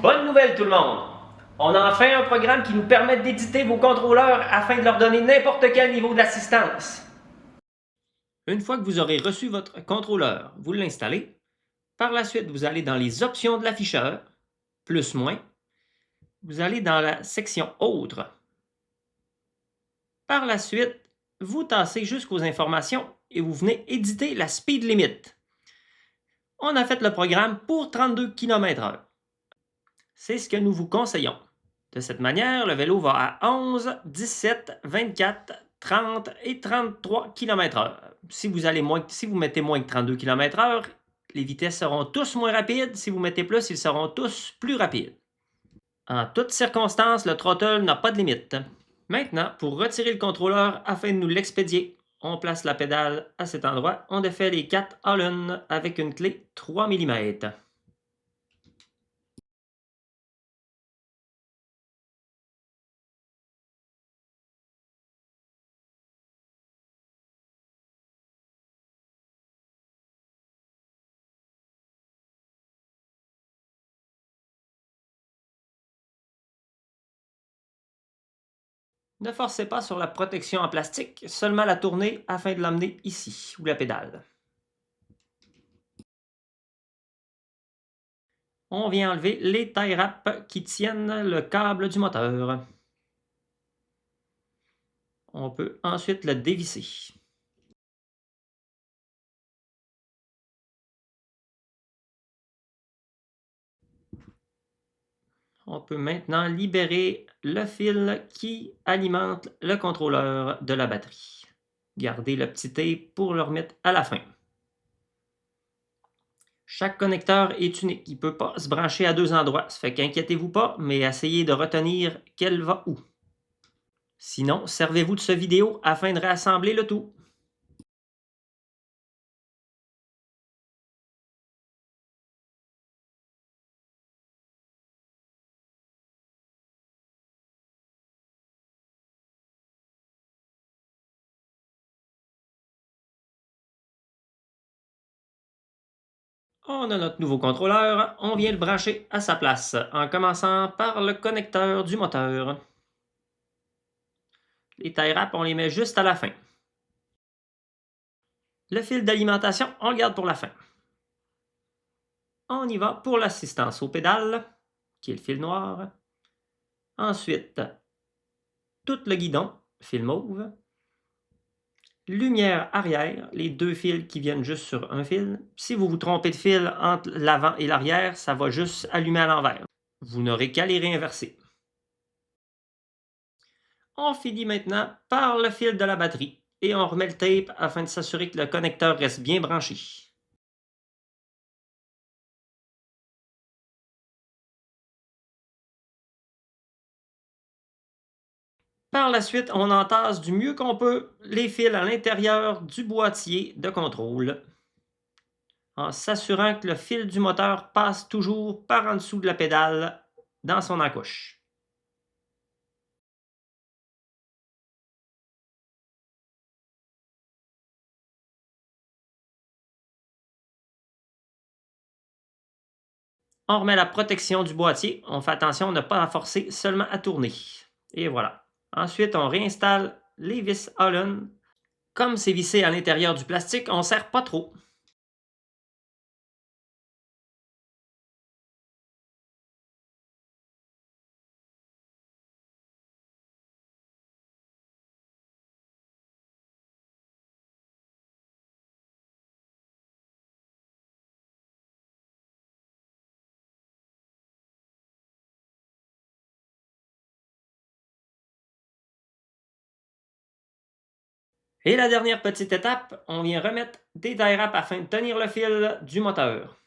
Bonne nouvelle tout le monde! On a enfin un programme qui nous permet d'éditer vos contrôleurs afin de leur donner n'importe quel niveau d'assistance. Une fois que vous aurez reçu votre contrôleur, vous l'installez. Par la suite, vous allez dans les options de l'afficheur, plus moins. Vous allez dans la section Autres. Par la suite, vous tassez jusqu'aux informations et vous venez éditer la speed limit. On a fait le programme pour 32 km/h. C'est ce que nous vous conseillons. De cette manière, le vélo va à 11, 17, 24, 30 et 33 km/h. Si vous mettez moins que 32 km/h, les vitesses seront tous moins rapides. Si vous mettez plus, ils seront tous plus rapides. En toutes circonstances, le throttle n'a pas de limite. Maintenant, pour retirer le contrôleur afin de nous l'expédier, on place la pédale à cet endroit. On défait les 4 Allen avec une clé 3 mm. Ne forcez pas sur la protection en plastique, seulement la tourner afin de l'emmener ici, où la pédale. On vient enlever les tie wraps qui tiennent le câble du moteur. On peut ensuite le dévisser. On peut maintenant libérer le fil qui alimente le contrôleur de la batterie. Gardez le petit tape pour le remettre à la fin. Chaque connecteur est unique, il ne peut pas se brancher à deux endroits, ça fait qu'inquiétez-vous pas, mais essayez de retenir quel va où. Sinon, servez-vous de ce vidéo afin de réassembler le tout. On a notre nouveau contrôleur, on vient le brancher à sa place, en commençant par le connecteur du moteur. Les tie wraps, on les met juste à la fin. Le fil d'alimentation, on le garde pour la fin. On y va pour l'assistance aux pédales, qui est le fil noir. Ensuite, tout le guidon, fil mauve. Lumière arrière, les deux fils qui viennent juste sur un fil. Si vous vous trompez de fil entre l'avant et l'arrière, ça va juste allumer à l'envers. Vous n'aurez qu'à les réinverser. On finit maintenant par le fil de la batterie et on remet le tape afin de s'assurer que le connecteur reste bien branché. Par la suite, on entasse du mieux qu'on peut les fils à l'intérieur du boîtier de contrôle en s'assurant que le fil du moteur passe toujours par en dessous de la pédale dans son encoche. On remet la protection du boîtier. On fait attention à ne pas la forcer, seulement à tourner. Et voilà. Ensuite, on réinstalle les vis Allen. Comme c'est vissé à l'intérieur du plastique, on ne serre pas trop. Et la dernière petite étape, on vient remettre des tie wraps afin de tenir le fil du moteur.